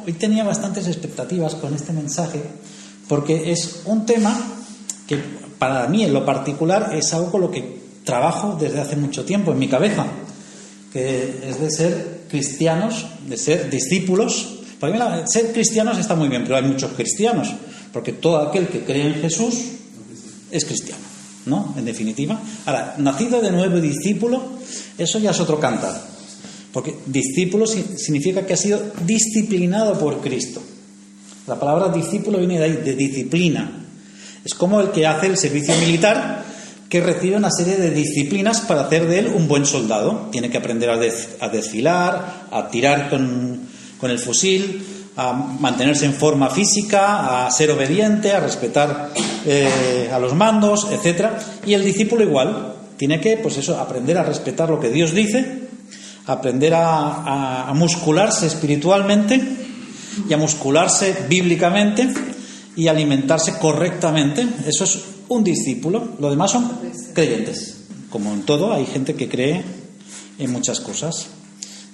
Hoy tenía bastantes expectativas con este mensaje porque es un tema que para mí en lo particular es algo con lo que trabajo desde hace mucho tiempo en mi cabeza, que es de ser cristianos, de ser discípulos. Para mí ser cristianos está muy bien, pero hay muchos cristianos, porque todo aquel que cree en Jesús es cristiano, ¿no? En definitiva. Ahora, nacido de nuevo discípulo, eso ya es otro cantar, porque discípulo significa que ha sido disciplinado por Cristo. La palabra discípulo viene de ahí, de disciplina. Es como el que hace el servicio militar, que recibe una serie de disciplinas para hacer de él un buen soldado. Tiene que aprender a desfilar, a tirar con el fusil, a mantenerse en forma física, a ser obediente, a respetar a los mandos, etc. Y el discípulo igual, tiene que, pues eso, aprender a respetar lo que Dios dice, aprender a muscularse espiritualmente y a muscularse bíblicamente y alimentarse correctamente. Eso es un discípulo. Lo demás son creyentes. Como en todo, hay gente que cree en muchas cosas.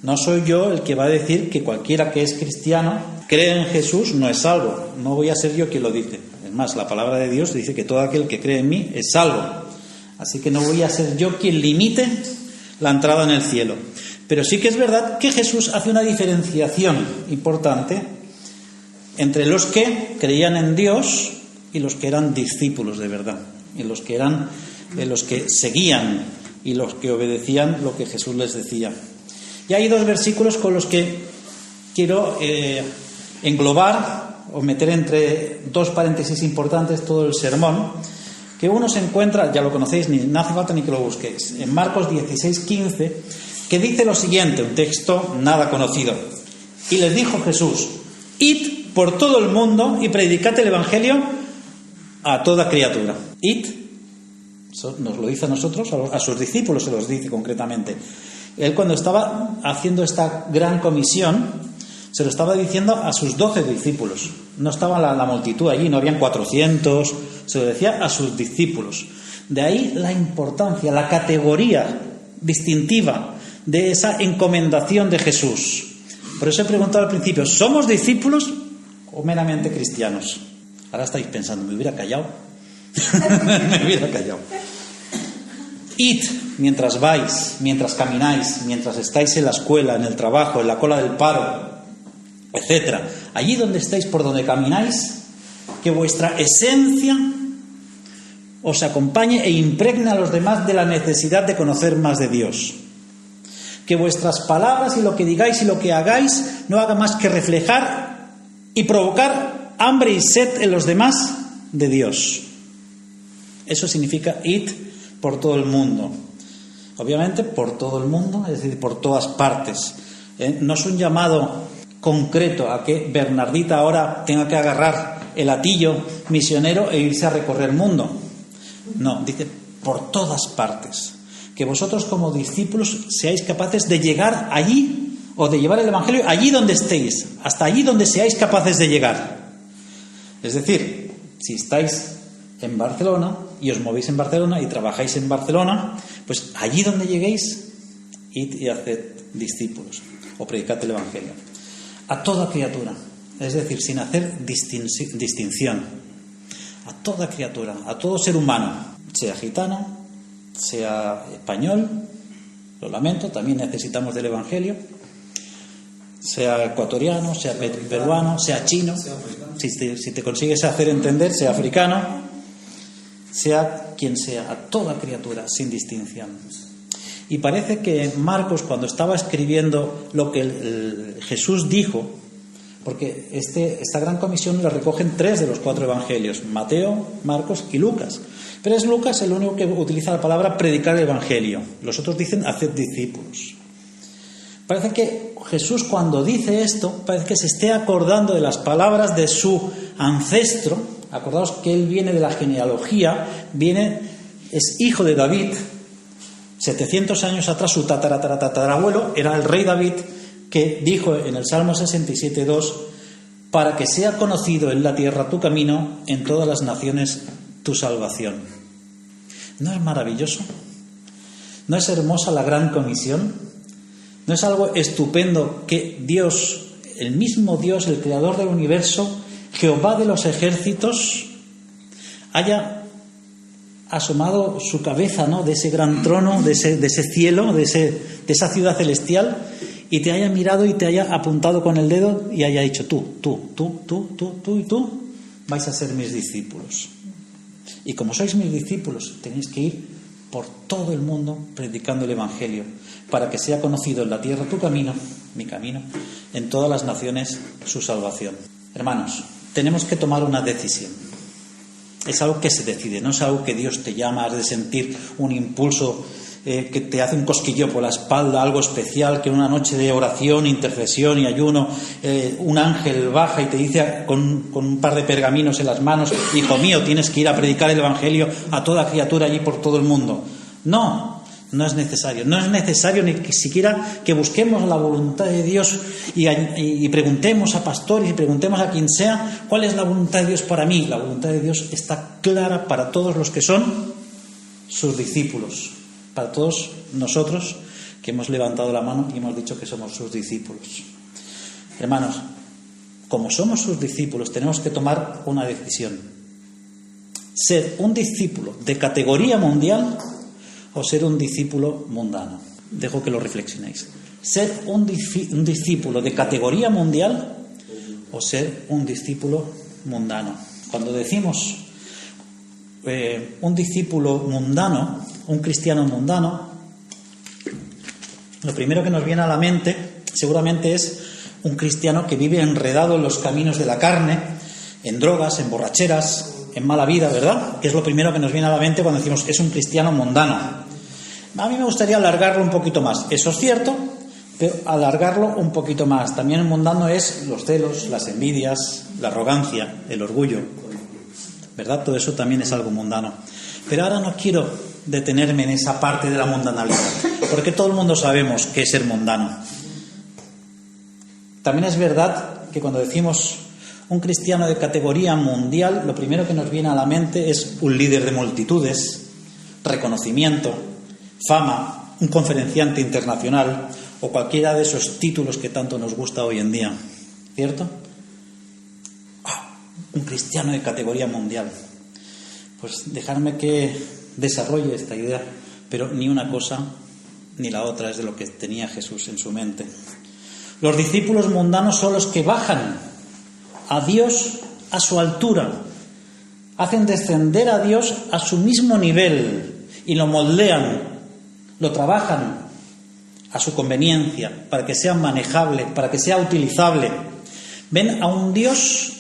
No soy yo el que va a decir que cualquiera que es cristiano cree en Jesús no es salvo. No voy a ser yo quien lo dice. Es más, la palabra de Dios dice que todo aquel que cree en mí es salvo. Así que no voy a ser yo quien limite la entrada en el cielo. Pero sí que es verdad que Jesús hace una diferenciación importante entre los que creían en Dios y los que eran discípulos de verdad, y los que seguían y los que obedecían lo que Jesús les decía. Y hay dos versículos con los que quiero englobar o meter entre dos paréntesis importantes todo el sermón, que uno se encuentra, ya lo conocéis, no hace falta ni que lo busquéis, en Marcos 16:15, que dice lo siguiente, un texto nada conocido. Y les dijo Jesús: id por todo el mundo y predicad el Evangelio a toda criatura. Id, eso nos lo dice a nosotros, a sus discípulos se los dice concretamente. Él, cuando estaba haciendo esta gran comisión, se lo estaba diciendo a sus 12 discípulos. No estaba la multitud allí, no habían 400, se lo decía a sus discípulos. De ahí la importancia, la categoría distintiva de esa encomendación de Jesús. Por eso he preguntado al principio, ¿somos discípulos o meramente cristianos? Ahora estáis pensando, me hubiera callado. Me hubiera callado. Id mientras vais, mientras camináis, mientras estáis en la escuela, en el trabajo, en la cola del paro, etc. Allí donde estáis, por donde camináis, que vuestra esencia os acompañe e impregne a los demás de la necesidad de conocer más de Dios. Que vuestras palabras y lo que digáis y lo que hagáis no haga más que reflejar y provocar hambre y sed en los demás de Dios. Eso significa id por todo el mundo. Obviamente por todo el mundo, es decir, por todas partes. No es un llamado concreto a que Bernardita ahora tenga que agarrar el hatillo misionero e irse a recorrer el mundo. No, dice por todas partes. Que vosotros como discípulos seáis capaces de llegar allí, o de llevar el Evangelio allí donde estéis, hasta allí donde seáis capaces de llegar. Es decir, si estáis en Barcelona y os movéis en Barcelona y trabajáis en Barcelona, pues allí donde lleguéis, id y haced discípulos o predicad el Evangelio a toda criatura, es decir, sin hacer distinción, a toda criatura, a todo ser humano, sea gitano, sea español, lo lamento, también necesitamos del Evangelio, sea ecuatoriano, sea peruano, sea chino, si te consigues hacer entender, sea africano, sea quien sea, a toda criatura, sin distinción. Y parece que Marcos, cuando estaba escribiendo lo que Jesús dijo, porque esta gran comisión la recogen 3 de los 4 evangelios, Mateo, Marcos y Lucas. Pero es Lucas el único que utiliza la palabra predicar el evangelio. Los otros dicen haced discípulos. Parece que Jesús, cuando dice esto, parece que se esté acordando de las palabras de su ancestro. Acordaos que él viene de la genealogía, es hijo de David. 700 años atrás su tatarabuelo era el rey David, que dijo en el Salmo 67:2: para que sea conocido en la tierra tu camino, en todas las naciones tu salvación. ¿No es maravilloso? ¿No es hermosa la gran comisión? ¿No es algo estupendo que Dios el mismo Dios, el creador del universo, Jehová de los ejércitos, haya asomado su cabeza, ¿no?, de ese gran trono, de ese cielo, de esa ciudad celestial, y te haya mirado y te haya apuntado con el dedo y haya dicho: tú y tú vais a ser mis discípulos. Y como sois mis discípulos, tenéis que ir por todo el mundo predicando el Evangelio, para que sea conocido en la tierra tu camino, mi camino, en todas las naciones su salvación. Hermanos, tenemos que tomar una decisión. Es algo que se decide, no es algo que Dios te llama, has de sentir un impulso que te hace un cosquilleo por la espalda, algo especial, que en una noche de oración, intercesión y ayuno, un ángel baja y te dice con un par de pergaminos en las manos: hijo mío, tienes que ir a predicar el Evangelio a toda criatura allí por todo el mundo. No es necesario. No es necesario ni siquiera que busquemos la voluntad de Dios y preguntemos a pastores y preguntemos a quien sea: ¿cuál es la voluntad de Dios para mí? La voluntad de Dios está clara para todos los que son sus discípulos, para todos nosotros que hemos levantado la mano y hemos dicho que somos sus discípulos. Hermanos, como somos sus discípulos, tenemos que tomar una decisión: ser un discípulo de categoría mundial o ser un discípulo mundano. Dejo que lo reflexionéis. Ser un discípulo de categoría mundial o ser un discípulo mundano. Cuando decimos un discípulo mundano, un cristiano mundano, lo primero que nos viene a la mente seguramente es un cristiano que vive enredado en los caminos de la carne, en drogas, en borracheras, en mala vida, ¿verdad? Que es lo primero que nos viene a la mente cuando decimos es un cristiano mundano. A mí me gustaría alargarlo un poquito más. Eso es cierto, pero alargarlo un poquito más. También el mundano es los celos, las envidias, la arrogancia, el orgullo, ¿verdad? Todo eso también es algo mundano. Pero ahora no quiero detenerme en esa parte de la mundanalidad, porque todo el mundo sabemos qué es ser mundano. También es verdad que cuando decimos un cristiano de categoría mundial, lo primero que nos viene a la mente es un líder de multitudes, reconocimiento, fama, un conferenciante internacional o cualquiera de esos títulos que tanto nos gusta hoy en día, ¿cierto? Un cristiano de categoría mundial. Pues dejarme que desarrolle esta idea, pero ni una cosa ni la otra es de lo que tenía Jesús en su mente. Los discípulos mundanos son los que bajan a Dios a su altura, hacen descender a Dios a su mismo nivel y lo moldean, lo trabajan a su conveniencia, para que sea manejable, para que sea utilizable. Ven a un Dios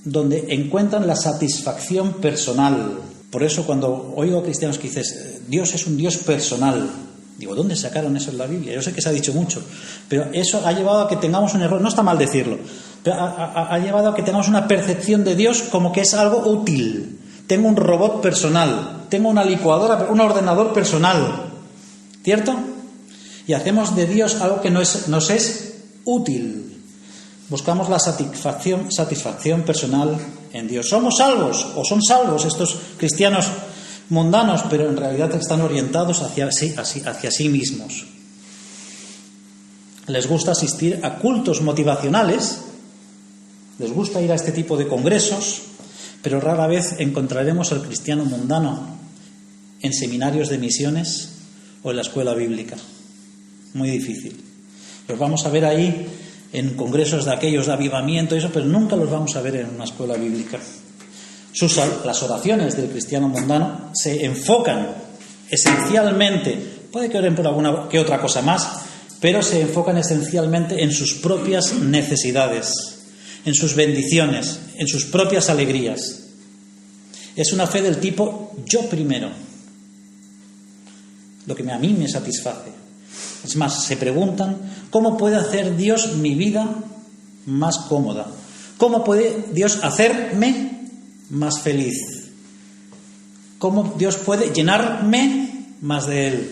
donde encuentran la satisfacción personal. Por eso cuando oigo a cristianos que dicen Dios es un Dios personal, digo, ¿dónde sacaron eso en la Biblia? Yo sé que se ha dicho mucho, pero eso ha llevado a que tengamos un error, no está mal decirlo, pero ha llevado a que tengamos una percepción de Dios como que es algo útil. Tengo un robot personal, tengo una licuadora, un ordenador personal, ¿cierto? Y hacemos de Dios algo que nos es útil. Buscamos la satisfacción personal en Dios. ¿Somos salvos o son salvos estos cristianos mundanos, pero en realidad están orientados hacia sí mismos? Les gusta asistir a cultos motivacionales, les gusta ir a este tipo de congresos, pero rara vez encontraremos al cristiano mundano en seminarios de misiones o en la escuela bíblica. Muy difícil. Los vamos a ver ahí en congresos de aquellos de avivamiento y eso, pero nunca los vamos a ver en una escuela bíblica. Las oraciones del cristiano mundano se enfocan esencialmente, puede que oren por alguna que otra cosa más, pero se enfocan esencialmente en sus propias necesidades, en sus bendiciones, en sus propias alegrías. Es una fe del tipo yo primero, lo que a mí me satisface. Es más, se preguntan ¿cómo puede hacer Dios mi vida más cómoda? ¿Cómo puede Dios hacerme más feliz? ¿Cómo Dios puede llenarme más de Él?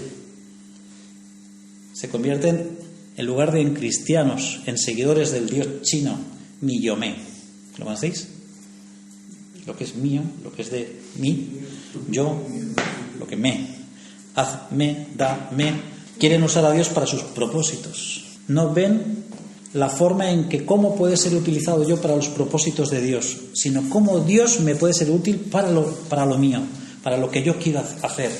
Se convierten, en lugar de en cristianos, en seguidores del Dios chino, mi yo me. ¿Lo conocéis? Lo que es mío, lo que es de mí, yo, lo que me. Hazme, dame. Quieren usar a Dios para sus propósitos. No ven la forma en que cómo puede ser utilizado yo para los propósitos de Dios, sino cómo Dios me puede ser útil para lo mío, para lo que yo quiera hacer.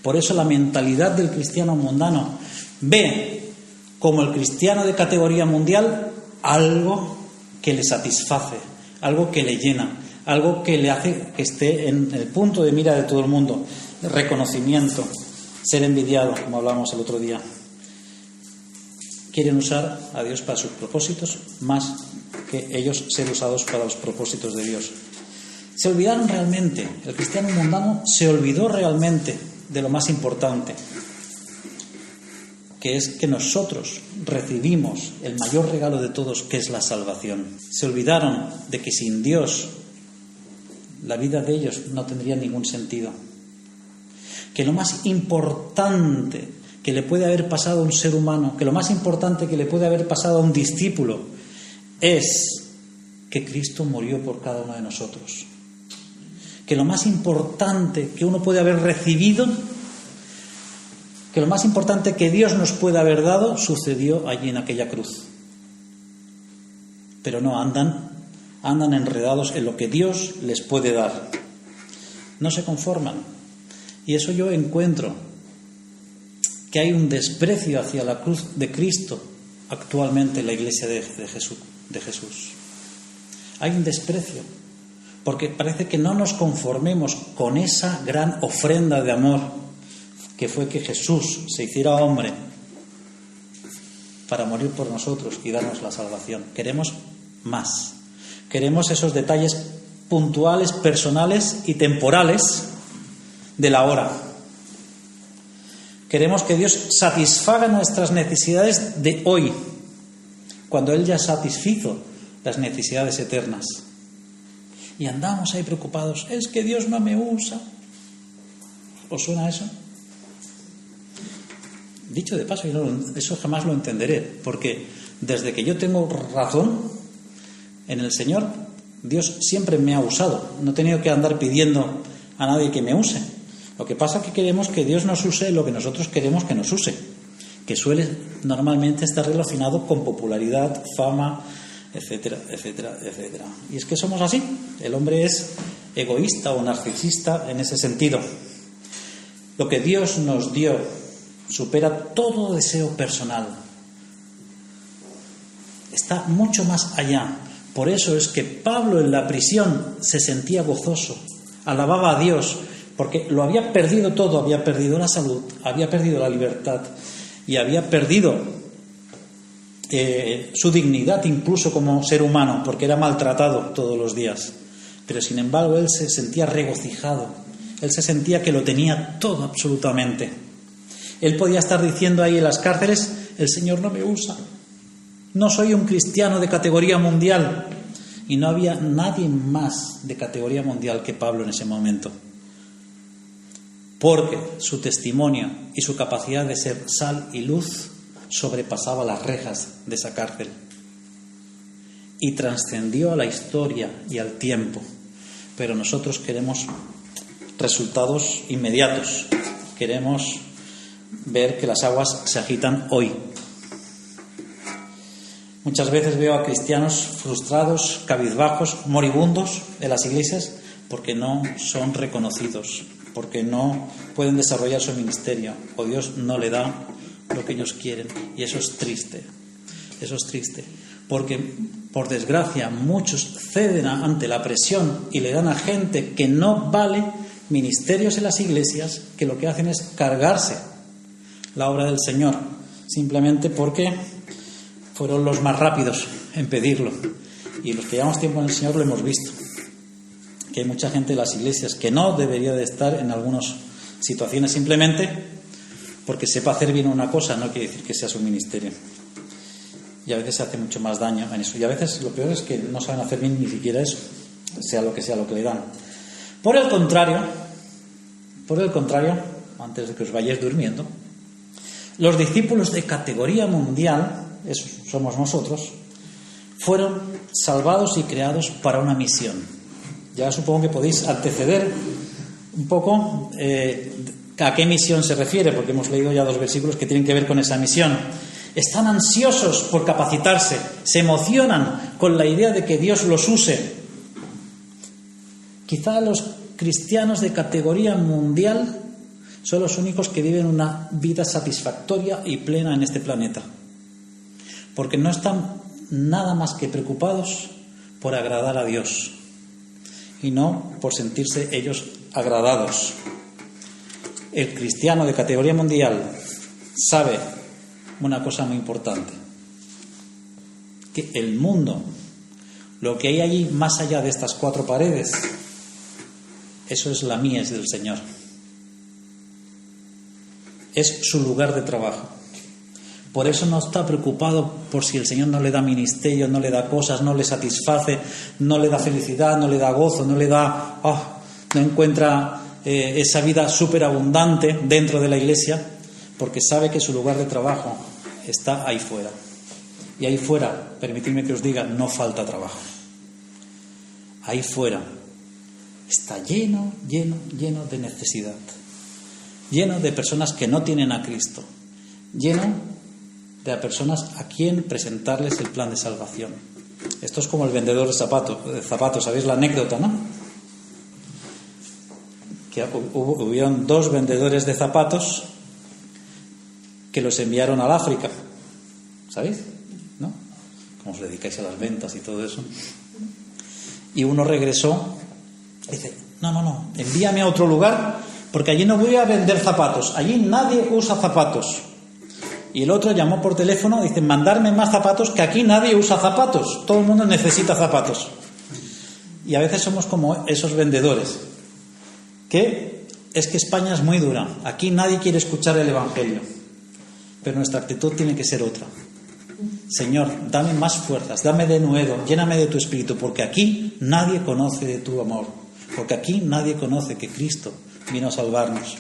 Por eso la mentalidad del cristiano mundano ve como el cristiano de categoría mundial algo que le satisface, algo que le llena, algo que le hace que esté en el punto de mira de todo el mundo, reconocimiento, ser envidiado, como hablábamos el otro día. Quieren usar a Dios para sus propósitos más que ellos ser usados para los propósitos de Dios. Se olvidaron realmente, el cristiano mundano se olvidó realmente de lo más importante, que es que nosotros recibimos el mayor regalo de todos, que es la salvación. Se olvidaron de que sin Dios la vida de ellos no tendría ningún sentido. Que lo más importante que le puede haber pasado a un ser humano, que lo más importante que le puede haber pasado a un discípulo, es que Cristo murió por cada uno de nosotros. Que lo más importante que uno puede haber recibido, que lo más importante que Dios nos puede haber dado, sucedió allí en aquella cruz. Pero no, andan enredados en lo que Dios les puede dar. No se conforman. Y eso yo encuentro que hay un desprecio hacia la cruz de Cristo actualmente en la iglesia de Jesús. Hay un desprecio, porque parece que no nos conformemos con esa gran ofrenda de amor que fue que Jesús se hiciera hombre para morir por nosotros y darnos la salvación. Queremos más. Queremos esos detalles puntuales, personales y temporales de la hora. Queremos que Dios satisfaga nuestras necesidades de hoy, cuando Él ya satisfizo las necesidades eternas. Y andamos ahí preocupados, es que Dios no me usa. ¿Os suena eso? Dicho de paso, eso jamás lo entenderé, porque desde que yo tengo razón en el Señor, Dios siempre me ha usado. No he tenido que andar pidiendo a nadie que me use. Lo que pasa es que queremos que Dios nos use lo que nosotros queremos que nos use, que suele normalmente estar relacionado con popularidad, fama, etcétera, etcétera, etcétera. Y es que somos así. El hombre es egoísta o narcisista en ese sentido. Lo que Dios nos dio supera todo deseo personal. Está mucho más allá. Por eso es que Pablo en la prisión se sentía gozoso, alababa a Dios, porque lo había perdido todo, había perdido la salud, había perdido la libertad y había perdido su dignidad incluso como ser humano, porque era maltratado todos los días. Pero sin embargo él se sentía regocijado, él se sentía que lo tenía todo absolutamente. Él podía estar diciendo ahí en las cárceles, el Señor no me usa, no soy un cristiano de categoría mundial. Y no había nadie más de categoría mundial que Pablo en ese momento, porque su testimonio y su capacidad de ser sal y luz sobrepasaba las rejas de esa cárcel y trascendió a la historia y al tiempo. Pero nosotros queremos resultados inmediatos, queremos ver que las aguas se agitan hoy. Muchas veces veo a cristianos frustrados, cabizbajos, moribundos en las iglesias porque no son reconocidos, porque no pueden desarrollar su ministerio o Dios no le da lo que ellos quieren. Y eso es triste, porque por desgracia muchos ceden ante la presión y le dan a gente que no vale ministerios en las iglesias, que lo que hacen es cargarse la obra del Señor, simplemente porque fueron los más rápidos en pedirlo. Y los que llevamos tiempo en el Señor lo hemos visto, que hay mucha gente en las iglesias que no debería de estar en algunas situaciones simplemente porque sepa hacer bien una cosa, no quiere decir que sea su ministerio. Y a veces se hace mucho más daño en eso. Y a veces lo peor es que no saben hacer bien ni siquiera eso, sea lo que le dan. Por el contrario, antes de que os vayáis durmiendo, los discípulos de categoría mundial, esos somos nosotros, fueron salvados y creados para una misión. Ya supongo que podéis anteceder un poco a qué misión se refiere, porque hemos leído ya 2 versículos que tienen que ver con esa misión. están ansiosos por capacitarse, se emocionan con la idea de que Dios los use. Quizá los cristianos de categoría mundial son los únicos que viven una vida satisfactoria y plena en este planeta, porque no están nada más que preocupados por agradar a Dios y no por sentirse ellos agradados. El cristiano de categoría mundial sabe una cosa muy importante, que el mundo, lo que hay allí más allá de estas cuatro paredes, eso es la mies del Señor. Es su lugar de trabajo. Por eso no está preocupado por si el Señor no le da ministerio, no le da cosas, no le satisface, no le da felicidad, no le da gozo, no le da... no encuentra esa vida superabundante dentro de la iglesia, porque sabe que su lugar de trabajo está ahí fuera. Y ahí fuera, permitidme que os diga, no falta trabajo. Ahí fuera está lleno de necesidad, lleno de personas que no tienen a Cristo, lleno de personas a quien presentarles el plan de salvación. Esto es como el vendedor de zapatos, ¿sabéis la anécdota, no? Que hubieron 2 vendedores de zapatos que los enviaron al África, ¿sabéis? ¿No? Como os dedicáis a las ventas y todo eso. Y uno regresó y dice, no, envíame a otro lugar, porque allí no voy a vender zapatos, allí nadie usa zapatos. Y el otro llamó por teléfono y dice, mandarme más zapatos, que aquí nadie usa zapatos, todo el mundo necesita zapatos. Y a veces somos como esos vendedores, que es que España es muy dura, aquí nadie quiere escuchar el Evangelio, pero nuestra actitud tiene que ser otra. Señor, dame más fuerzas, dame de nuevo, lléname de tu Espíritu, porque aquí nadie conoce de tu amor, porque aquí nadie conoce que Cristo vino a salvarnos.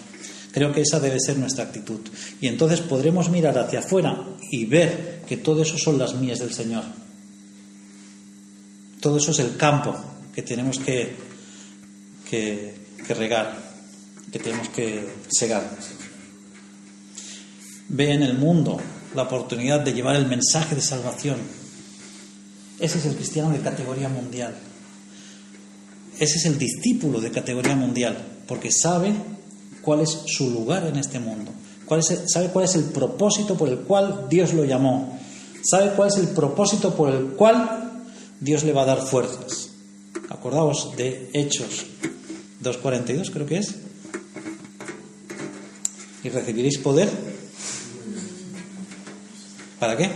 Creo que esa debe ser nuestra actitud. Y entonces podremos mirar hacia afuera y ver que todo eso son las mies del Señor. Todo eso es el campo que tenemos que regar, que tenemos que segar. Ve en el mundo la oportunidad de llevar el mensaje de salvación. Ese es el cristiano de categoría mundial. Ese es el discípulo de categoría mundial, porque sabe cuál es su lugar en este mundo, sabe cuál es el propósito por el cual Dios lo llamó, sabe cuál es el propósito por el cual Dios le va a dar fuerzas. Acordaos de Hechos 2:42, creo que es. Y recibiréis poder. ¿Para qué?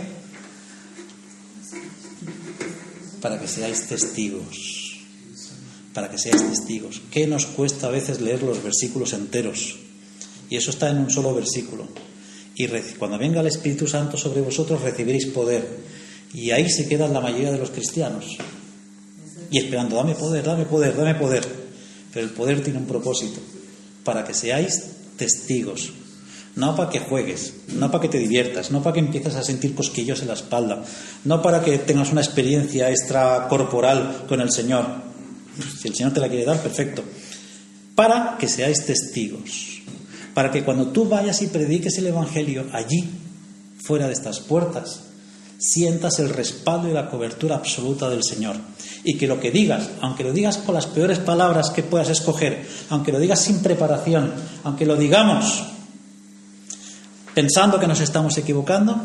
Para que seáis testigos. Para que seáis testigos. ¿Qué nos cuesta a veces leer los versículos enteros? Y eso está en un solo versículo. Y cuando venga el Espíritu Santo sobre vosotros recibiréis poder. Y ahí se quedan la mayoría de los cristianos. Y esperando, dame poder, dame poder, dame poder. Pero el poder tiene un propósito. Para que seáis testigos. No para que juegues, no para que te diviertas, no para que empieces a sentir cosquillos en la espalda, no para que tengas una experiencia extracorporal con el Señor. Si el Señor te la quiere dar, perfecto. Para que seáis testigos. Para que cuando tú vayas y prediques el Evangelio allí, fuera de estas puertas, sientas el respaldo y la cobertura absoluta del Señor. Y que lo que digas, aunque lo digas con las peores palabras que puedas escoger, aunque lo digas sin preparación, aunque lo digamos pensando que nos estamos equivocando,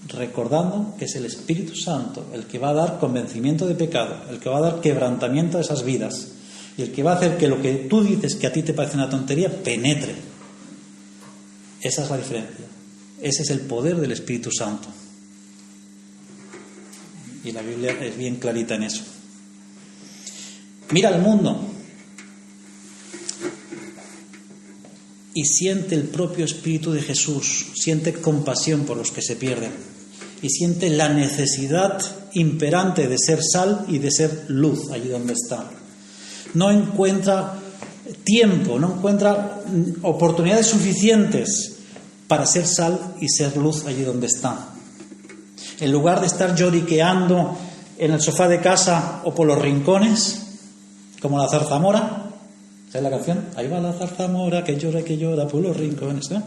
recordando que es el Espíritu Santo el que va a dar convencimiento de pecado, el que va a dar quebrantamiento a esas vidas y el que va a hacer que lo que tú dices que a ti te parece una tontería penetre. Esa es la diferencia. Ese es el poder del Espíritu Santo. Y la Biblia es bien clarita en eso. Mira al mundo y siente el propio Espíritu de Jesús, siente compasión por los que se pierden y siente la necesidad imperante de ser sal y de ser luz allí donde está. No encuentra tiempo, no encuentra oportunidades suficientes para ser sal y ser luz allí donde está. En lugar de estar lloriqueando en el sofá de casa o por los rincones, como la zarzamora, ¿sabes la canción? Ahí va la zarzamora que llora por los rincones, ¿no?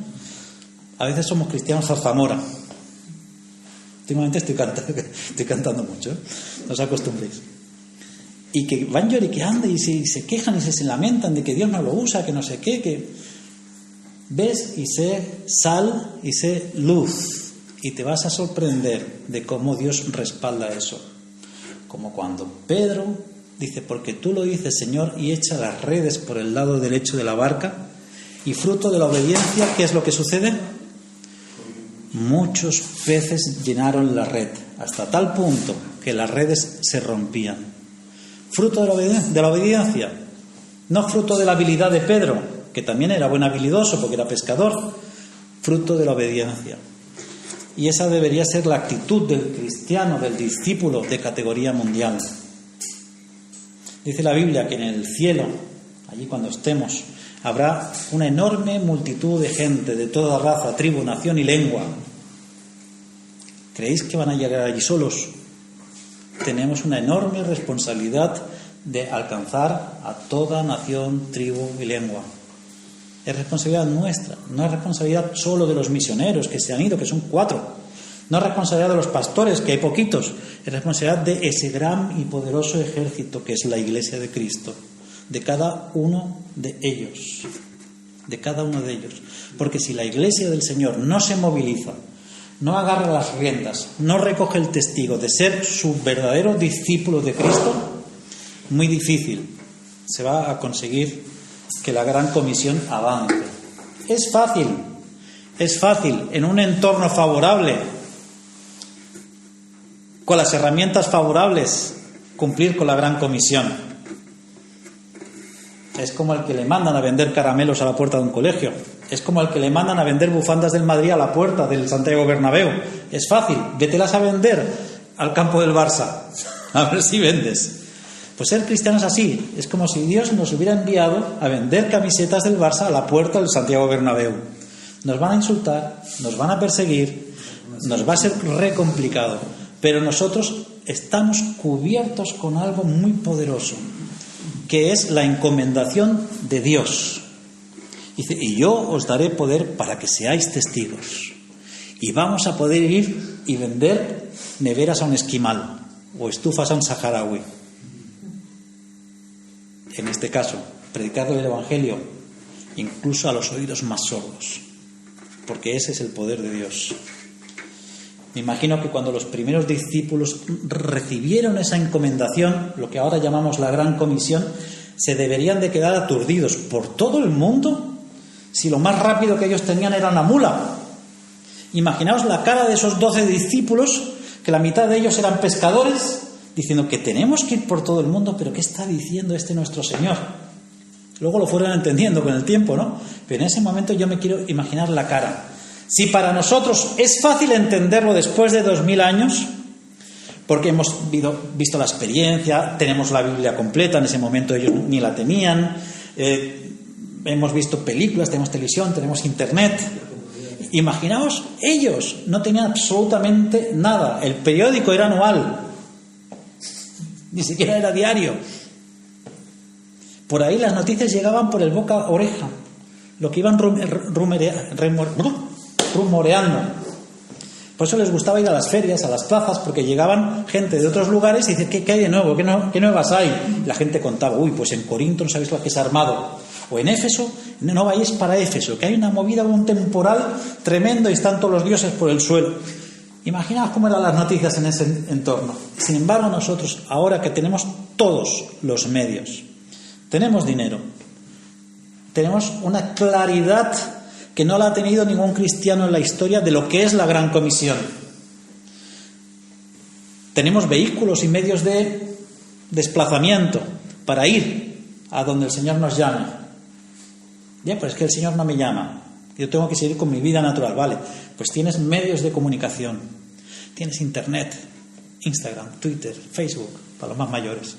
A veces somos cristianos zarzamora. Últimamente estoy cantando mucho, no os acostumbréis. Y que van lloriqueando y se quejan y se lamentan de que Dios no lo usa, que no sé qué, que ves y sé sal y sé luz, y te vas a sorprender de cómo Dios respalda eso. Como cuando Pedro dice, porque tú lo dices, Señor, y echa las redes por el lado derecho de la barca, y fruto de la obediencia, ¿qué es lo que sucede? Muchos peces llenaron la red, hasta tal punto que las redes se rompían. Fruto de la obediencia, no fruto de la habilidad de Pedro, que también era buen habilidoso porque era pescador, fruto de la obediencia. Y esa debería ser la actitud del cristiano, del discípulo de categoría mundial. Dice la Biblia que en el cielo, allí cuando estemos, habrá una enorme multitud de gente de toda raza, tribu, nación y lengua. ¿Creéis que van a llegar allí solos? Tenemos una enorme responsabilidad de alcanzar a toda nación, tribu y lengua. Es responsabilidad nuestra, no es responsabilidad solo de los misioneros que se han ido, que son 4. No es responsabilidad de los pastores, que hay poquitos. Es responsabilidad de ese gran y poderoso ejército que es la Iglesia de Cristo. De cada uno de ellos. De cada uno de ellos. Porque si la Iglesia del Señor no se moviliza, no agarra las riendas, no recoge el testigo de ser su verdadero discípulo de Cristo, muy difícil se va a conseguir que la gran comisión avance. Es fácil en un entorno favorable, con las herramientas favorables, cumplir con la gran comisión. Es como el que le mandan a vender caramelos a la puerta de un colegio. Es como el que le mandan a vender bufandas del Madrid a la puerta del Santiago Bernabéu. Es fácil, vételas a vender al campo del Barça, a ver si vendes. Pues ser cristiano es así. Es como si Dios nos hubiera enviado a vender camisetas del Barça a la puerta del Santiago Bernabéu. Nos van a insultar, nos van a perseguir, nos va a ser re complicado. Pero nosotros estamos cubiertos con algo muy poderoso, que es la encomendación de Dios. Dice, y yo os daré poder para que seáis testigos. Y vamos a poder ir y vender neveras a un esquimal o estufas a un saharaui. En este caso, predicar el Evangelio incluso a los oídos más sordos, porque ese es el poder de Dios. Me imagino que cuando los primeros discípulos recibieron esa encomendación, lo que ahora llamamos la Gran Comisión, se deberían de quedar aturdidos por todo el mundo si lo más rápido que ellos tenían era una mula. Imaginaos la cara de esos 12 discípulos, que la mitad de ellos eran pescadores, diciendo que tenemos que ir por todo el mundo, pero ¿qué está diciendo este nuestro Señor? Luego lo fueron entendiendo con el tiempo, ¿no? Pero en ese momento yo me quiero imaginar la cara. Si para nosotros es fácil entenderlo después de 2000 años, porque hemos visto la experiencia, tenemos la Biblia completa, en ese momento ellos ni la tenían, hemos visto películas, tenemos televisión, tenemos internet. Imaginaos, ellos no tenían absolutamente nada, el periódico era anual, ni siquiera era diario. Por ahí las noticias llegaban por el boca a oreja, lo que iban rumoreando. Por eso les gustaba ir a las ferias, a las plazas, porque llegaban gente de otros lugares y dicen, ¿qué hay de nuevo? ¿Qué nuevas hay? La gente contaba, pues en Corinto no sabéis lo que se ha armado. O en Éfeso, no vayáis para Éfeso, que hay una movida, un temporal tremendo y están todos los dioses por el suelo. Imaginaos cómo eran las noticias en ese entorno. Sin embargo, nosotros, ahora que tenemos todos los medios, tenemos dinero, tenemos una claridad que no la ha tenido ningún cristiano en la historia de lo que es la Gran Comisión. Tenemos vehículos y medios de desplazamiento para ir a donde el Señor nos llame. Ya, pues es que el Señor no me llama, yo tengo que seguir con mi vida natural, vale. Pues tienes medios de comunicación, tienes internet, Instagram, Twitter, Facebook, para los más mayores.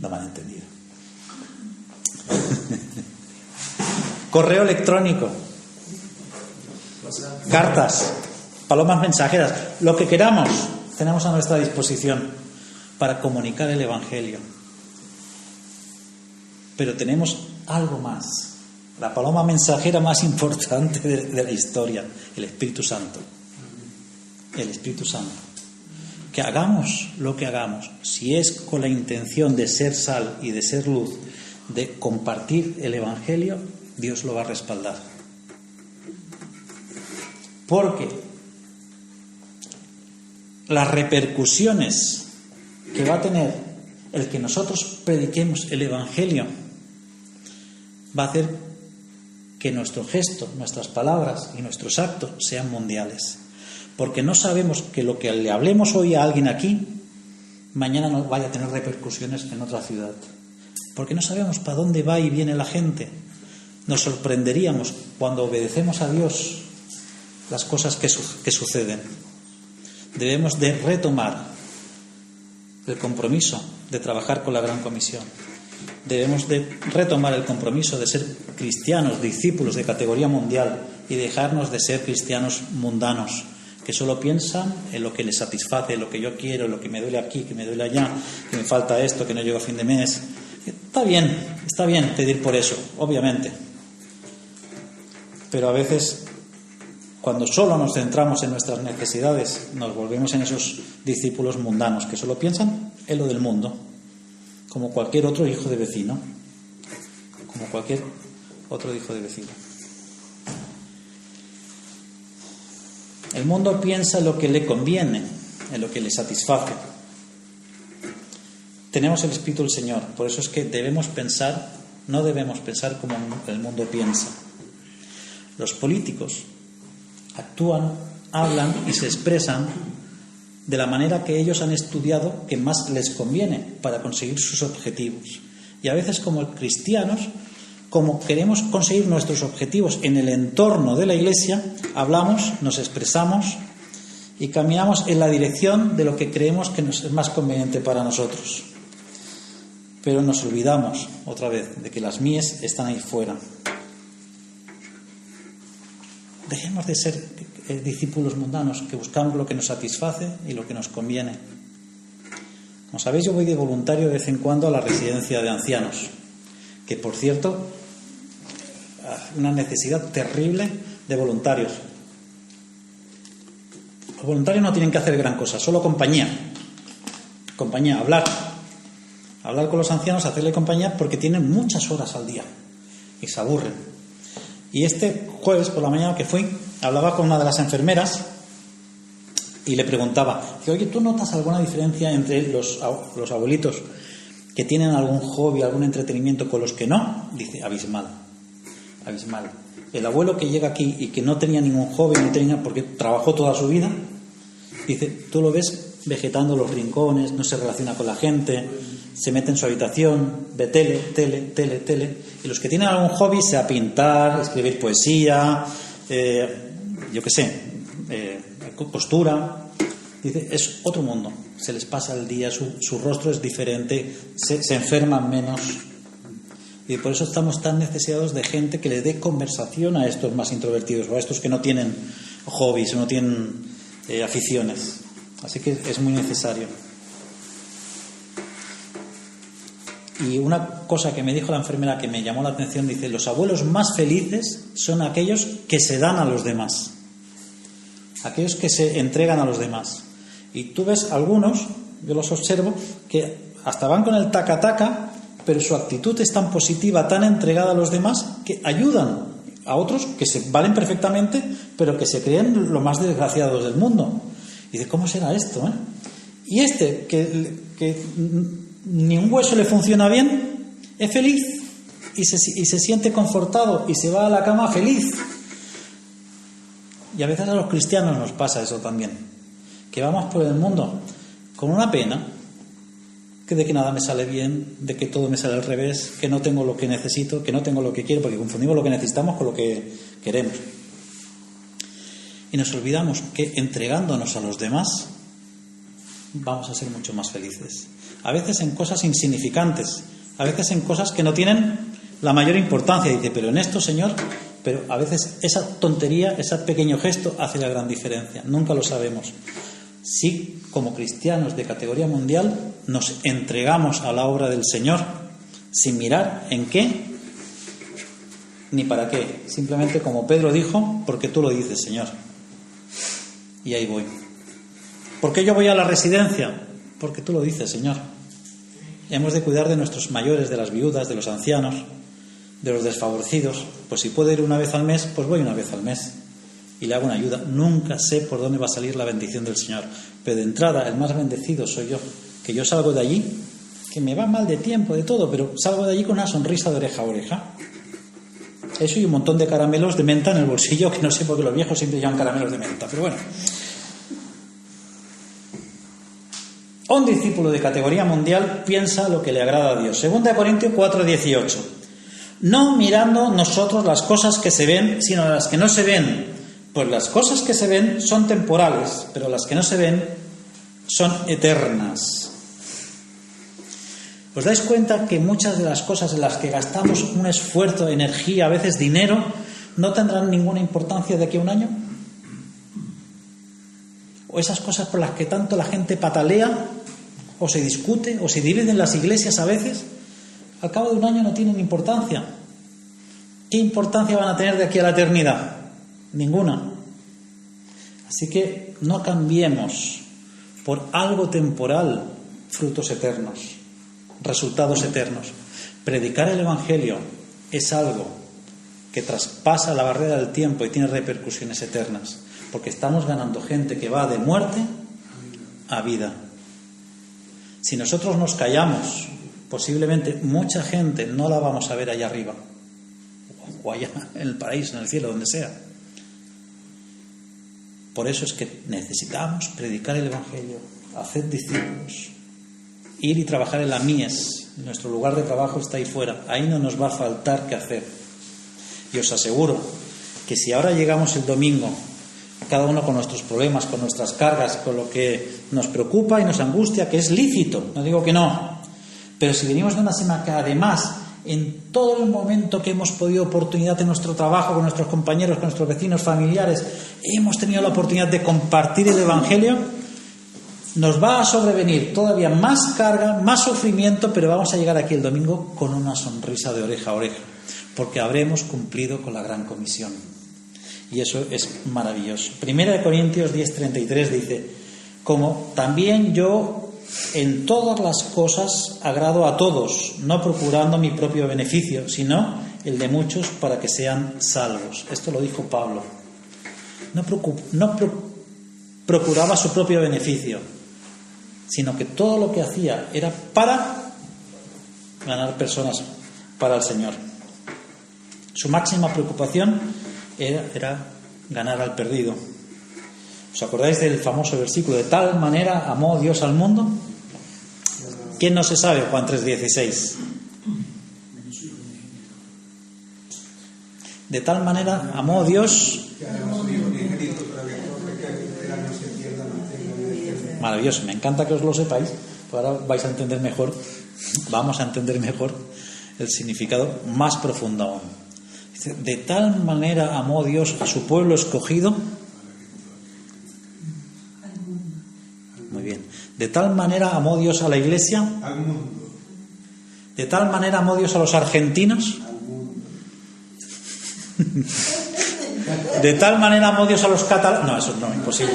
No me han entendido. Correo electrónico, cartas, palomas mensajeras, lo que queramos tenemos a nuestra disposición para comunicar el Evangelio. Pero tenemos algo más, la paloma mensajera más importante de la historia, el Espíritu Santo. El Espíritu Santo. Que hagamos lo que hagamos, si es con la intención de ser sal y de ser luz, de compartir el Evangelio, Dios lo va a respaldar. Porque las repercusiones que va a tener el que nosotros prediquemos el Evangelio va a hacer que nuestro gesto, nuestras palabras y nuestros actos sean mundiales. Porque no sabemos que lo que le hablemos hoy a alguien aquí, mañana no vaya a tener repercusiones en otra ciudad. Porque no sabemos para dónde va y viene la gente. Nos sorprenderíamos cuando obedecemos a Dios las cosas que suceden. Debemos de retomar el compromiso de trabajar con la Gran Comisión. Debemos de retomar el compromiso de ser cristianos, discípulos de categoría mundial y dejarnos de ser cristianos mundanos, que solo piensan en lo que les satisface, en lo que yo quiero, en lo que me duele aquí, que me duele allá, que me falta esto, que no llego a fin de mes. Está bien pedir por eso, obviamente. Pero a veces, cuando solo nos centramos en nuestras necesidades, nos volvemos en esos discípulos mundanos que solo piensan en lo del mundo, como cualquier otro hijo de vecino. Como cualquier otro hijo de vecino. El mundo piensa en lo que le conviene, en lo que le satisface. Tenemos el Espíritu del Señor, por eso es que no debemos pensar como el mundo piensa. Los políticos actúan, hablan y se expresan de la manera que ellos han estudiado que más les conviene para conseguir sus objetivos. Y a veces, como cristianos, como queremos conseguir nuestros objetivos en el entorno de la Iglesia, hablamos, nos expresamos y caminamos en la dirección de lo que creemos que es más conveniente para nosotros. Pero nos olvidamos otra vez de que las mies están ahí fuera. Dejemos de ser discípulos mundanos que buscamos lo que nos satisface y lo que nos conviene. Como sabéis, yo voy de voluntario de vez en cuando a la residencia de ancianos, que por cierto, una necesidad terrible de voluntarios. Los voluntarios no tienen que hacer gran cosa, solo compañía, hablar con los ancianos, hacerle compañía, porque tienen muchas horas al día y se aburren. Y este jueves por la mañana que fui, hablaba con una de las enfermeras y le preguntaba, oye, ¿tú notas alguna diferencia entre los abuelitos que tienen algún hobby, algún entretenimiento con los que no? Dice, abismal. El abuelo que llega aquí y que no tenía ningún hobby, porque trabajó toda su vida, dice, tú lo ves vegetando los rincones, no se relaciona con la gente, se mete en su habitación, ve tele, y los que tienen algún hobby, sea pintar, escribir poesía, costura, dice, es otro mundo, se les pasa el día, su rostro es diferente, se enferman menos. Y por eso estamos tan necesitados de gente que le dé conversación a estos más introvertidos o a estos que no tienen hobbies o no tienen aficiones. Así que es muy necesario. Y una cosa que me dijo la enfermera que me llamó la atención, dice, los abuelos más felices son aquellos que se dan a los demás, aquellos que se entregan a los demás. Y tú ves algunos, yo los observo, que hasta van con el taca-taca, pero su actitud es tan positiva, tan entregada a los demás, que ayudan a otros que se valen perfectamente, pero que se creen lo más desgraciados del mundo. Y dice, ¿cómo será esto? Y este, que ni un hueso le funciona bien, es feliz y se siente confortado y se va a la cama feliz. Y a veces a los cristianos nos pasa eso también, que vamos por el mundo con una pena, de que nada me sale bien, de que todo me sale al revés, que no tengo lo que necesito, que no tengo lo que quiero, porque confundimos lo que necesitamos con lo que queremos. Y nos olvidamos que entregándonos a los demás vamos a ser mucho más felices. A veces en cosas insignificantes, a veces en cosas que no tienen la mayor importancia. Dice, pero en esto, Señor, pero a veces esa tontería, ese pequeño gesto hace la gran diferencia. Nunca lo sabemos. Si como cristianos de categoría mundial nos entregamos a la obra del Señor sin mirar en qué ni para qué. Simplemente, como Pedro dijo, porque tú lo dices, Señor. Y ahí voy. ¿Por qué yo voy a la residencia? Porque tú lo dices, Señor. Hemos de cuidar de nuestros mayores, de las viudas, de los ancianos, de los desfavorecidos. Pues si puedo ir una vez al mes, pues voy una vez al mes y le hago una ayuda. Nunca sé por dónde va a salir la bendición del Señor, pero de entrada el más bendecido soy yo, que yo salgo de allí, que me va mal de tiempo, de todo, pero salgo de allí con una sonrisa de oreja a oreja. Eso y un montón de caramelos de menta en el bolsillo, que no sé por qué los viejos siempre llevan caramelos de menta, pero bueno. Un discípulo de categoría mundial piensa lo que le agrada a Dios. 2 Corintios 4:18. No mirando nosotros las cosas que se ven, sino las que no se ven. Pues las cosas que se ven son temporales, pero las que no se ven son eternas. ¿Os dais cuenta que muchas de las cosas en las que gastamos un esfuerzo, energía, a veces dinero, no tendrán ninguna importancia de aquí a un año? O esas cosas por las que tanto la gente patalea, o se discute, o se dividen las iglesias a veces, al cabo de un año no tienen importancia. ¿Qué importancia van a tener de aquí a la eternidad? Ninguna. Así que no cambiemos por algo temporal frutos eternos, resultados eternos. Predicar el Evangelio es algo que traspasa la barrera del tiempo y tiene repercusiones eternas, porque estamos ganando gente que va de muerte a vida. Si nosotros nos callamos, posiblemente mucha gente no la vamos a ver allá arriba, o allá en el paraíso, en el cielo, donde sea. Por eso es que necesitamos predicar el Evangelio, hacer discípulos, ir y trabajar en la mies. Nuestro lugar de trabajo está ahí fuera, ahí no nos va a faltar qué hacer. Y os aseguro que si ahora llegamos el domingo, cada uno con nuestros problemas, con nuestras cargas, con lo que nos preocupa y nos angustia, que es lícito, no digo que no, pero si venimos de una semana que además, en todo el momento que hemos podido oportunidad en nuestro trabajo, con nuestros compañeros, con nuestros vecinos, familiares, hemos tenido la oportunidad de compartir el Evangelio, nos va a sobrevenir todavía más carga, más sufrimiento, pero vamos a llegar aquí el domingo con una sonrisa de oreja a oreja, porque habremos cumplido con la gran comisión. Y eso es maravilloso. 1 Corintios 10:33 dice: como también yo en todas las cosas agrado a todos, no procurando mi propio beneficio, sino el de muchos para que sean salvos. Esto lo dijo Pablo. No procuraba su propio beneficio, sino que todo lo que hacía era para ganar personas para el Señor. Su máxima preocupación era ganar al perdido. ¿Os acordáis del famoso versículo? De tal manera amó Dios al mundo. ¿Quién no se sabe Juan 3:16? De tal manera amó Dios. Maravilloso, me encanta que os lo sepáis, pues ahora vais a entender mejor, vamos a entender mejor el significado más profundo aún. Dice, de tal manera amó Dios a su pueblo escogido. Muy bien. De tal manera amó Dios a la iglesia. Al mundo. De tal manera amó Dios a los argentinos. Al mundo. De tal manera amó Dios a los catalanes. No, eso no, imposible.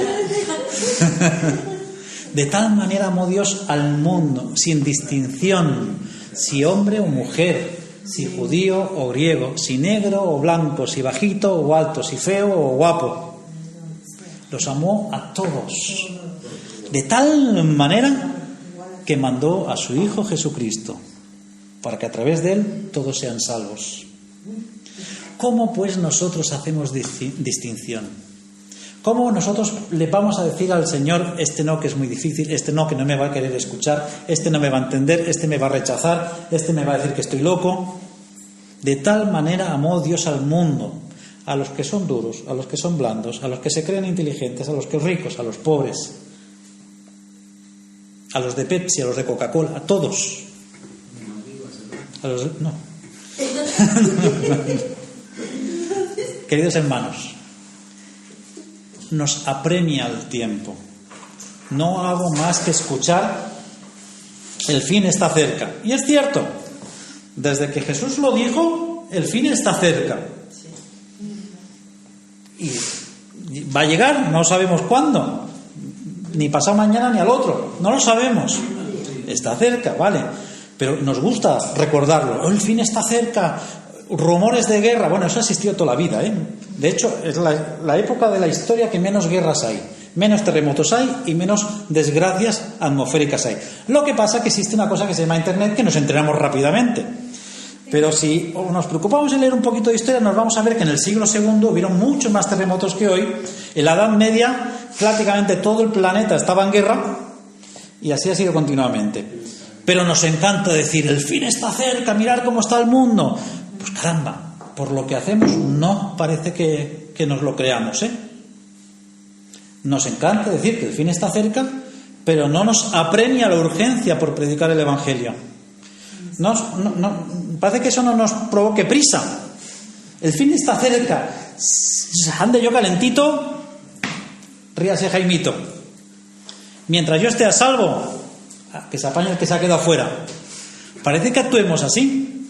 De tal manera amó Dios al mundo, sin distinción, si hombre o mujer, si judío o griego, si negro o blanco, si bajito o alto, si feo o guapo. Los amó a todos. De tal manera que mandó a su Hijo Jesucristo, para que a través de Él todos sean salvos. ¿Cómo pues nosotros hacemos distinción? ¿Cómo nosotros le vamos a decir al Señor, este no, que es muy difícil, este no, que no me va a querer escuchar, este no me va a entender, este me va a rechazar, este me va a decir que estoy loco? De tal manera amó Dios al mundo, a los que son duros, a los que son blandos, a los que se creen inteligentes, a los que ricos, a los pobres, a los de Pepsi, a los de Coca-Cola, a todos. A los de... No. Queridos hermanos, nos apremia el tiempo. No hago más que escuchar, el fin está cerca. Y es cierto, desde que Jesús lo dijo, el fin está cerca. Y va a llegar, no sabemos cuándo, ni pasado mañana ni al otro, no lo sabemos. Está cerca, vale, pero nos gusta recordarlo. El fin está cerca, rumores de guerra, bueno, eso ha existido toda la vida, ¿eh? De hecho, es la época de la historia que menos guerras hay, menos terremotos hay y menos desgracias atmosféricas hay. Lo que pasa es que existe una cosa que se llama Internet, que nos enteramos rápidamente. Pero si nos preocupamos en leer un poquito de historia, nos vamos a ver que en el siglo II hubieron muchos más terremotos que hoy. En la Edad Media prácticamente todo el planeta estaba en guerra y así ha sido continuamente. Pero nos encanta decir, el fin está cerca, mirar cómo está el mundo. Pues caramba, por lo que hacemos no parece que nos lo creamos, ¿eh? Nos encanta decir que el fin está cerca, pero no nos apremia la urgencia por predicar el Evangelio. Parece que eso no nos provoque prisa. El fin está cerca. Ande yo calentito, ríase Jaimito. Mientras yo esté a salvo, que se apañe el que se ha quedado fuera. Parece que actuemos así.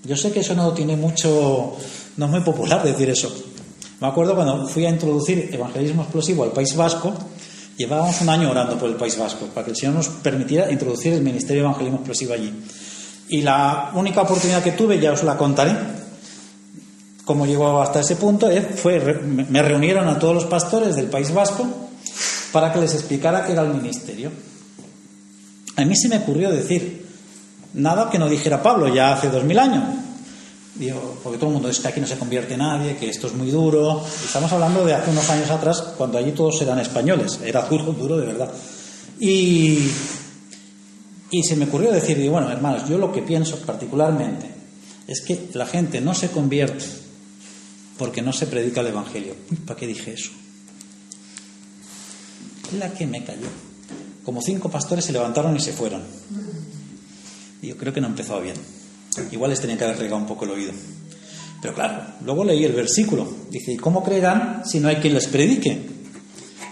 Yo sé que eso no tiene mucho, no es muy popular decir eso. Me acuerdo cuando fui a introducir evangelismo explosivo al País Vasco, llevábamos un año orando por el País Vasco para que el Señor nos permitiera introducir el ministerio de evangelismo explosivo allí. Y la única oportunidad que tuve, ya os la contaré, cómo llegó hasta ese punto, me reunieron a todos los pastores del País Vasco para que les explicara qué era el ministerio. A mí se me ocurrió decir nada que no dijera Pablo ya hace 2000 años. Digo, porque todo el mundo dice que aquí no se convierte nadie, que esto es muy duro. Estamos hablando de hace unos años atrás, cuando allí todos eran españoles. Era duro de verdad. Y se me ocurrió decir, digo, bueno, hermanos, yo lo que pienso particularmente es que la gente no se convierte porque no se predica el Evangelio. Uy, ¿para qué dije eso? La que me cayó. Como 5 pastores se levantaron y se fueron. Y yo creo que no empezó bien. Igual les tenía que haber regado un poco el oído. Pero claro, luego leí el versículo. Dice, ¿y cómo creerán si no hay quien les predique?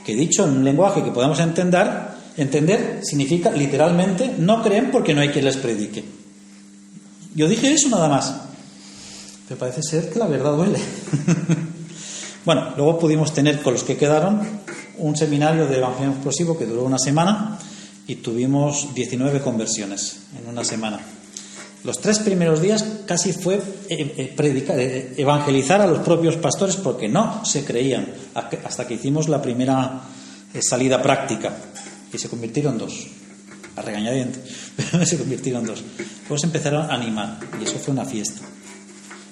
Que dicho en un lenguaje que podamos entender significa literalmente no creen porque no hay quien les predique. Yo dije eso nada más. Pero parece ser que la verdad duele. Bueno, luego pudimos tener con los que quedaron un seminario de evangelismo explosivo que duró una semana y tuvimos 19 conversiones en una semana. Los 3 primeros días casi fue evangelizar a los propios pastores porque no se creían, hasta que hicimos la primera salida práctica y se convirtieron 2, a regañadientes, pero se convirtieron 2. Luego se empezaron a animar y eso fue una fiesta.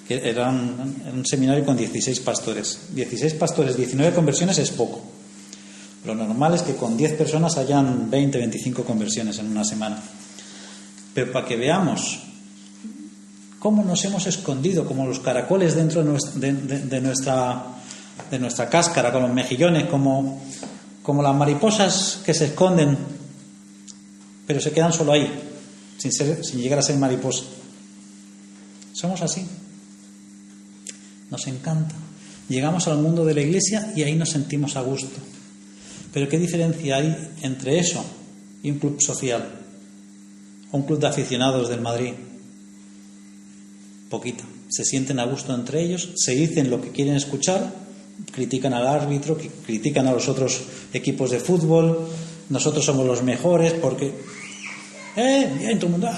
Era un seminario con 16 pastores. 16 pastores, 19 conversiones es poco. Lo normal es que con 10 personas hayan 20, 25 conversiones en una semana. Pero para que veamos cómo nos hemos escondido como los caracoles dentro de nuestra cáscara, con los mejillones, como las mariposas que se esconden, pero se quedan solo ahí, sin llegar a ser mariposa. Somos así. Nos encanta. Llegamos al mundo de la iglesia y ahí nos sentimos a gusto. Pero ¿qué diferencia hay entre eso y un club social? O un club de aficionados del Madrid. Poquita. Se sienten a gusto entre ellos, se dicen lo que quieren escuchar, critican al árbitro, critican a los otros equipos de fútbol, nosotros somos los mejores porque bien, todo el mundo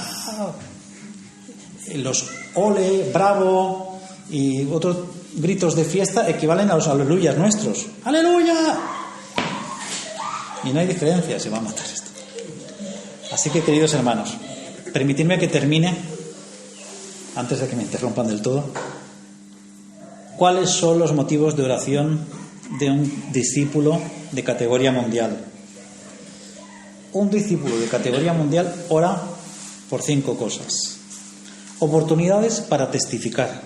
los ole, bravo y otros gritos de fiesta equivalen a los aleluyas nuestros. ¡Aleluya! Y no hay diferencia, se va a matar esto. Así que, queridos hermanos, permitidme que termine, antes de que me interrumpan del todo. ¿Cuáles son los motivos de oración de un discípulo de categoría mundial? Un discípulo de categoría mundial ora por 5 cosas. Oportunidades para testificar.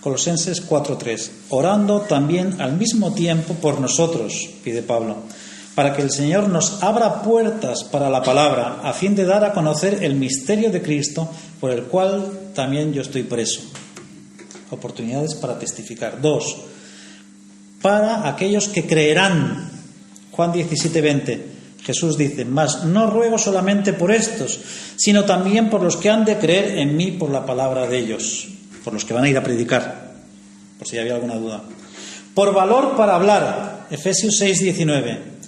Colosenses 4:3. Orando también al mismo tiempo por nosotros, pide Pablo, para que el Señor nos abra puertas para la palabra, a fin de dar a conocer el misterio de Cristo, por el cual también yo estoy preso. Oportunidades para testificar. 2. Para aquellos que creerán. Juan 17:20. Jesús dice: mas no ruego solamente por estos, sino también por los que han de creer en mí por la palabra de ellos, por los que van a ir a predicar, por si había alguna duda. Por valor para hablar, Efesios 6:19.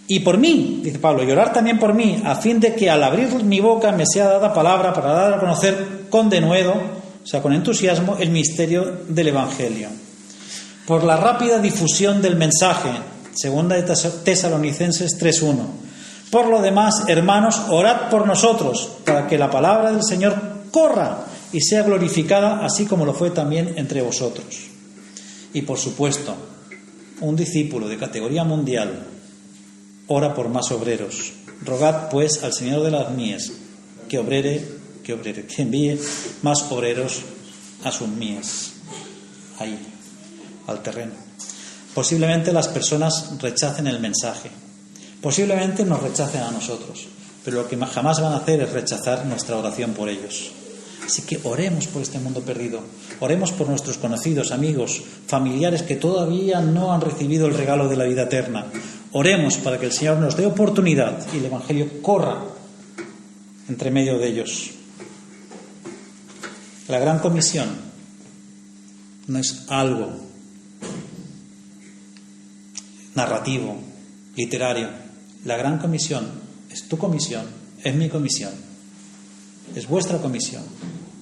Y por mí, dice Pablo, y orar también por mí, a fin de que al abrir mi boca me sea dada palabra para dar a conocer con denuedo, o sea, con entusiasmo, el misterio del Evangelio. Por la rápida difusión del mensaje, segunda de Tesalonicenses 3:1. Por lo demás, hermanos, orad por nosotros, para que la palabra del Señor corra y sea glorificada, así como lo fue también entre vosotros. Y por supuesto, un discípulo de categoría mundial ora por más obreros. Rogad pues al Señor de las mies que envíe más obreros a sus mies, ahí, al terreno. Posiblemente las personas rechacen el mensaje, posiblemente nos rechacen a nosotros, pero lo que jamás van a hacer es rechazar nuestra oración por ellos. Así que oremos por este mundo perdido, oremos por nuestros conocidos, amigos, familiares que todavía no han recibido el regalo de la vida eterna. Oremos para que el Señor nos dé oportunidad y el Evangelio corra entre medio de ellos. La Gran Comisión no es algo narrativo, literario. La Gran Comisión es tu comisión, es mi comisión, es vuestra comisión,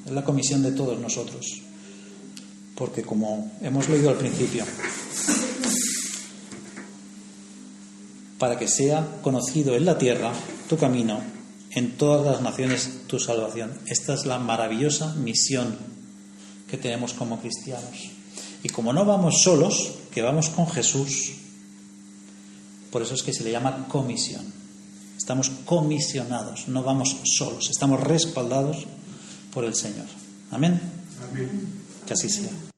es la comisión de todos nosotros. Porque como hemos leído al principio, para que sea conocido en la tierra tu camino, en todas las naciones tu salvación. Esta es la maravillosa misión que tenemos como cristianos. Y como no vamos solos, que vamos con Jesús, por eso es que se le llama comisión. Estamos comisionados, no vamos solos, estamos respaldados por el Señor. Amén. Amén. Que así sea.